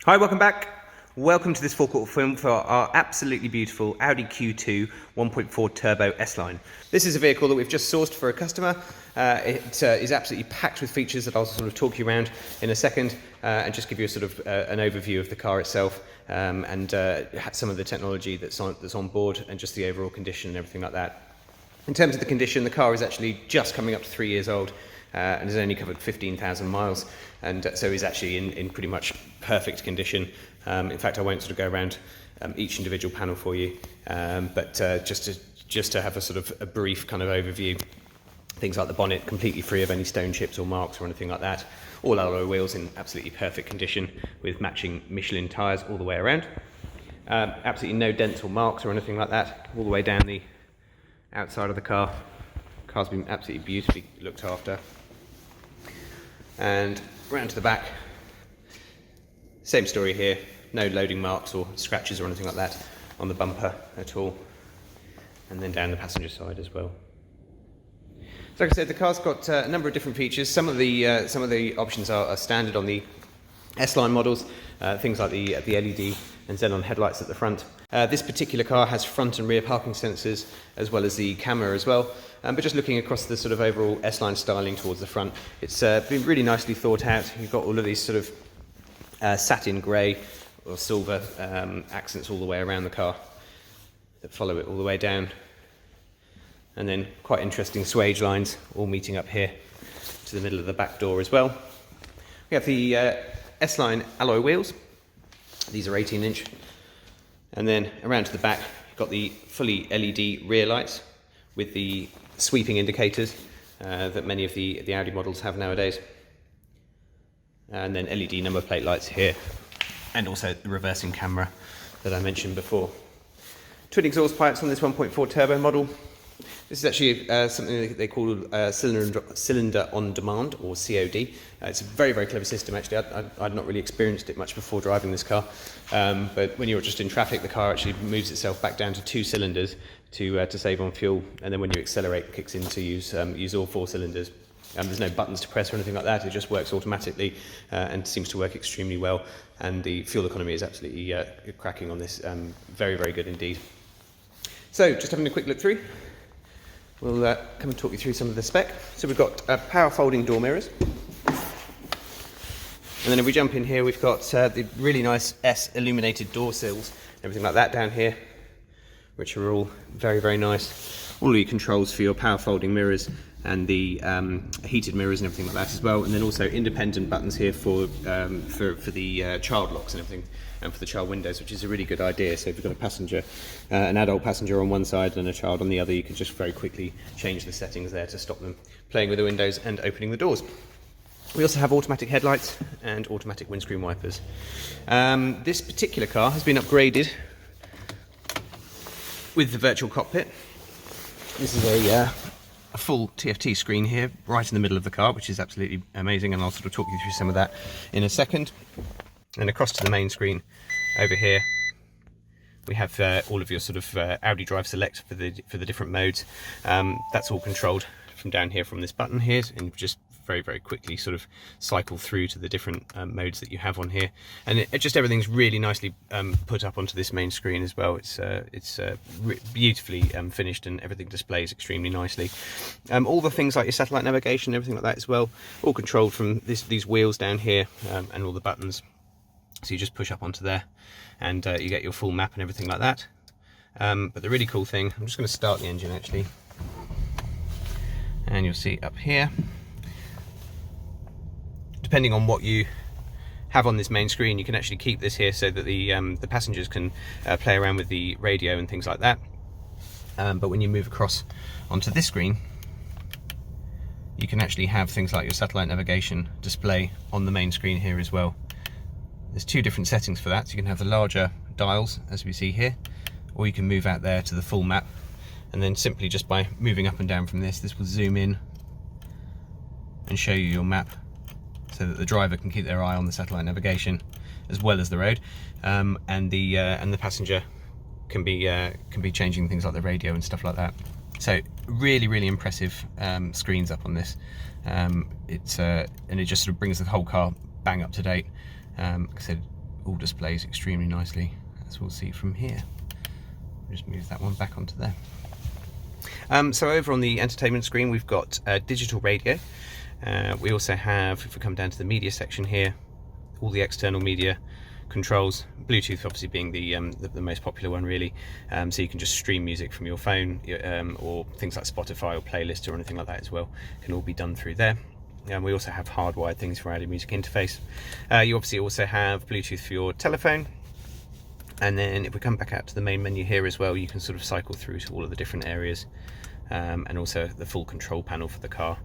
Hi, welcome back. Welcome to this forecourt film for our absolutely beautiful Audi Q2 1.4 Turbo S-Line. This is a vehicle that we've just sourced for a customer. It is absolutely packed with features that I'll sort of talk you around in a second and just give you a sort of an overview of the car itself and some of the technology that's on board and just the overall condition and everything like that. In terms of the condition, the car is actually just coming up to 3 years old and has only covered 15,000 miles, and so is actually in pretty much perfect condition. In fact, I won't sort of go around each individual panel for you, but just to have a sort of a brief kind of overview. Things like the bonnet completely free of any stone chips or marks or anything like that. All alloy wheels in absolutely perfect condition with matching Michelin tyres all the way around. Absolutely no dents or marks or anything like that all the way down the outside of the car. The car's been absolutely beautifully looked after. And round to the back, same story here. No loading marks or scratches or anything like that on the bumper at all. And then down the passenger side as well. So like I said, the car's got a number of different features. Some of the options are standard on the S-Line models, things like the LED and xenon headlights at the front. This particular car has front and rear parking sensors as well as the camera as well. But just looking across the sort of overall S-Line styling towards the front, it's been really nicely thought out. You've got all of these sort of satin grey or silver accents all the way around the car that follow it all the way down. And then quite interesting swage lines all meeting up here to the middle of the back door as well. We have the S-Line alloy wheels. These are 18-inch. And then around to the back, you've got the fully LED rear lights with the sweeping indicators that many of the Audi models have nowadays. And then LED number plate lights here. And also the reversing camera that I mentioned before. Twin exhaust pipes on this 1.4 turbo model. This is actually something they call cylinder on demand, or COD. It's a very, very clever system actually. I'd not really experienced it much before driving this car, but when you're just in traffic, the car actually moves itself back down to 2 cylinders to save on fuel, and then when you accelerate, it kicks in to use all 4 cylinders. There's no buttons to press or anything like that. It just works automatically and seems to work extremely well, and the fuel economy is absolutely cracking on this. Very, very good indeed. So just having a quick look through. We'll come and talk you through some of the spec. So we've got power folding door mirrors. And then if we jump in here, we've got the really nice S illuminated door sills, everything like that down here, which are all very, very nice. All of your controls for your power folding mirrors and the heated mirrors and everything like that as well. And then also independent buttons here for the child locks and everything, and for the child windows, which is a really good idea. So if you've got a passenger, an adult passenger on one side and a child on the other, you can just very quickly change the settings there to stop them playing with the windows and opening the doors. We also have automatic headlights and automatic windscreen wipers. This particular car has been upgraded with the Virtual Cockpit. This is a full TFT screen here, right in the middle of the car, which is absolutely amazing, and I'll sort of talk you through some of that in a second. And across to the main screen over here, we have all of your sort of Audi Drive Select for the different modes. That's all controlled from down here from this button here, and just very, very quickly sort of cycle through to the different modes that you have on here. And just everything's really nicely put up onto this main screen as well. It's beautifully finished, and everything displays extremely nicely. All the things like your satellite navigation, everything like that as well, all controlled from these wheels down here, and all the buttons. So you just push up onto there and you get your full map and everything like that. But the really cool thing, I'm just going to start the engine actually, and you'll see up here, depending on what you have on this main screen, you can actually keep this here so that the passengers can play around with the radio and things like that. But when you move across onto this screen, you can actually have things like your satellite navigation display on the main screen here as well. There's 2 different settings for that. So you can have the larger dials, as we see here, or you can move out there to the full map, and then simply just by moving up and down from this will zoom in and show you your map, so that the driver can keep their eye on the satellite navigation as well as the road, and the passenger can be changing things like the radio and stuff like that. So really, really impressive screens up on this. And it just sort of brings the whole car bang up to date. Like I said, all displays extremely nicely, as we'll see from here. Just move that one back onto there. So over on the entertainment screen, we've got digital radio. We also have, if we come down to the media section here, all the external media controls. Bluetooth obviously being the most popular one really, so you can just stream music from your phone, or things like Spotify or playlists or anything like that as well, can all be done through there. We also have hardwired things for Audi Music Interface. You obviously also have Bluetooth for your telephone, and then if we come back out to the main menu here as well, you can sort of cycle through to all of the different areas, and also the full control panel for the car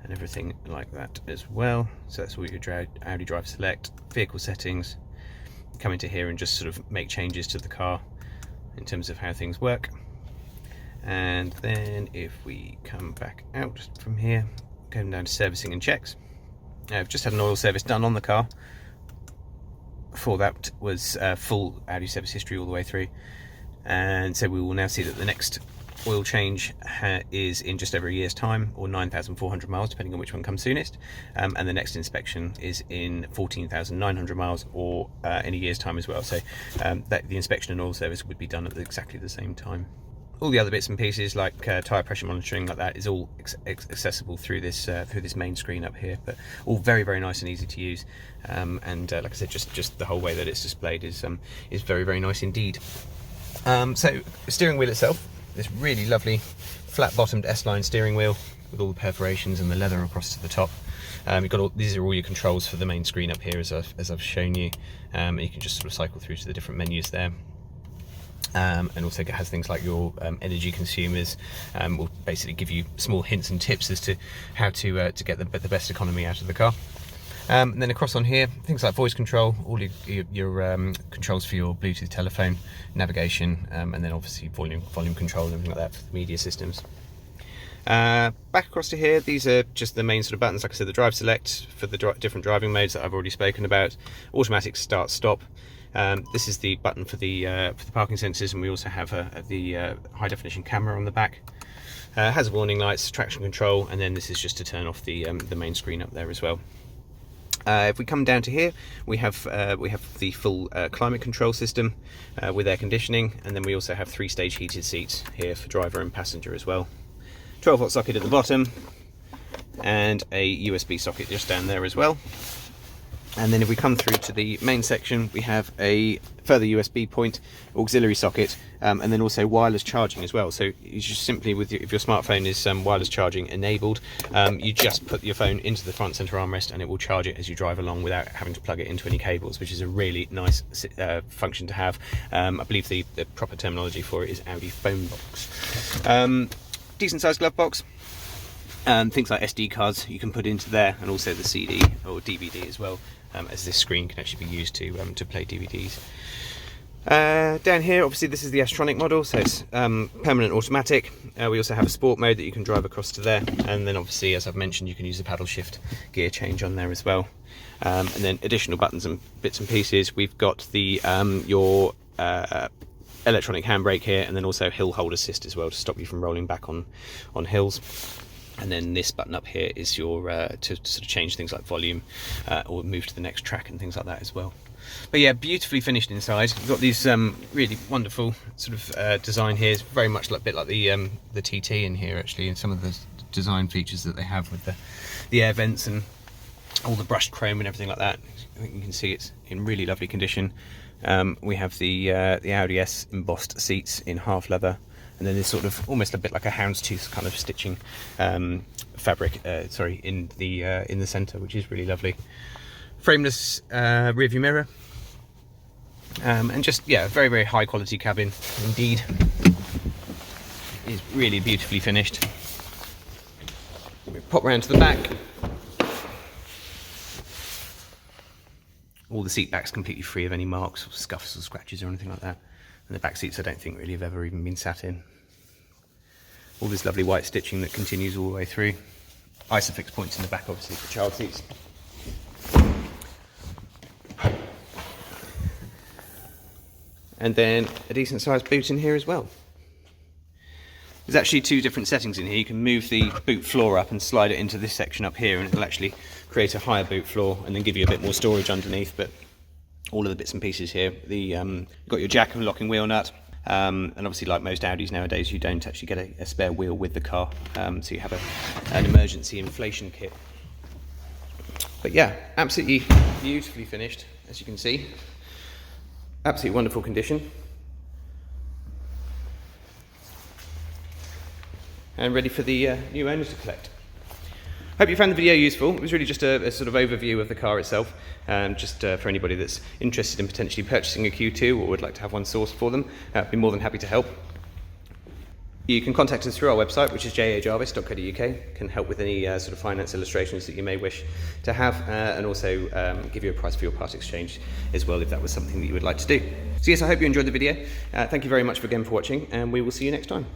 and everything like that as well. So that's all your Audi Driver Select, vehicle settings. Come into here and just sort of make changes to the car in terms of how things work. And then if we come back out from here, going down to servicing and checks. I've just had an oil service done on the car. Before that was full Audi service history all the way through, and so we will now see that the next oil change is in just over a year's time, or 9,400 miles depending on which one comes soonest, and the next inspection is in 14,900 miles, or in a year's time as well. So that the inspection and oil service would be done at exactly the same time. All the other bits and pieces like tyre pressure monitoring like that is all accessible through this main screen up here, but all very, very nice and easy to use, and like I said, just the whole way that it's displayed is very, very nice indeed. So the steering wheel itself, this really lovely flat bottomed S-Line steering wheel with all the perforations and the leather across to the top. You've got these are all your controls for the main screen up here, as I've shown you, and you can just sort of cycle through to the different menus there. And also it has things like your energy consumers. Will basically give you small hints and tips as to how to get the best economy out of the car. And then across on here, things like voice control, all your controls for your Bluetooth telephone, navigation, and then obviously volume control and everything like that for the media systems. Back across to here, these are just the main sort of buttons. Like I said, the drive select for the different driving modes that I've already spoken about, automatic start stop. This is the button for the parking sensors, and we also have the high definition camera on the back. Hazard warning lights, traction control, and then this is just to turn off the main screen up there as well. If we come down to here, we have the full climate control system with air conditioning, and then we also have 3-stage heated seats here for driver and passenger as well. 12-volt socket at the bottom, and a USB socket just down there as well. And then if we come through to the main section, we have a further USB point, auxiliary socket, and then also wireless charging as well. So you just simply, if your smartphone is wireless charging enabled, you just put your phone into the front center armrest and it will charge it as you drive along without having to plug it into any cables, which is a really nice function to have. I believe the proper terminology for it is Audi Phonebox. Decent sized glove box. Things like SD cards you can put into there, and also the CD or DVD as well, as this screen can actually be used to play DVDs. Down here, obviously this is the S-Tronic model, so it's permanent automatic. We also have a sport mode that you can drive across to there, and then obviously, as I've mentioned, you can use the paddle shift gear change on there as well. And then additional buttons and bits and pieces. We've got the your electronic handbrake here, and then also hill hold assist as well to stop you from rolling back on hills. And then this button up here is your to sort of change things like volume or move to the next track and things like that as well. But yeah, beautifully finished inside. You've got these really wonderful sort of design here. It's very much a bit like the TT in here actually, and some of the design features that they have with the air vents and all the brushed chrome and everything like that. I think you can see it's in really lovely condition. We have the Audi S embossed seats in half leather. And then there's sort of almost a bit like a houndstooth kind of stitching fabric, in the centre, which is really lovely. Frameless rear view mirror, and just very, very high quality cabin indeed. It is really beautifully finished. We pop round to the back. All the seat backs completely free of any marks or scuffs or scratches or anything like that. And the back seats I don't think really have ever even been sat in. All this lovely white stitching that continues all the way through. Isofix points in the back obviously for child seats. And then a decent sized boot in here as well. There's actually two different settings in here. You can move the boot floor up and slide it into this section up here, and it'll actually create a higher boot floor and then give you a bit more storage underneath. But all of the bits and pieces here. You've got your jack and locking wheel nut, and obviously, like most Audis nowadays, you don't actually get a spare wheel with the car, so you have an emergency inflation kit. But yeah, absolutely beautifully finished, as you can see. Absolutely wonderful condition. And ready for the new owners to collect. Hope you found the video useful. It was really just a sort of overview of the car itself, just for anybody that's interested in potentially purchasing a Q2 or would like to have one sourced for them. I'd be more than happy to help. You can contact us through our website, which is jajarvis.co.uk. Can help with any sort of finance illustrations that you may wish to have, and also give you a price for your part exchange as well, if that was something that you would like to do. So yes, I hope you enjoyed the video. Thank you very much again for watching, and we will see you next time.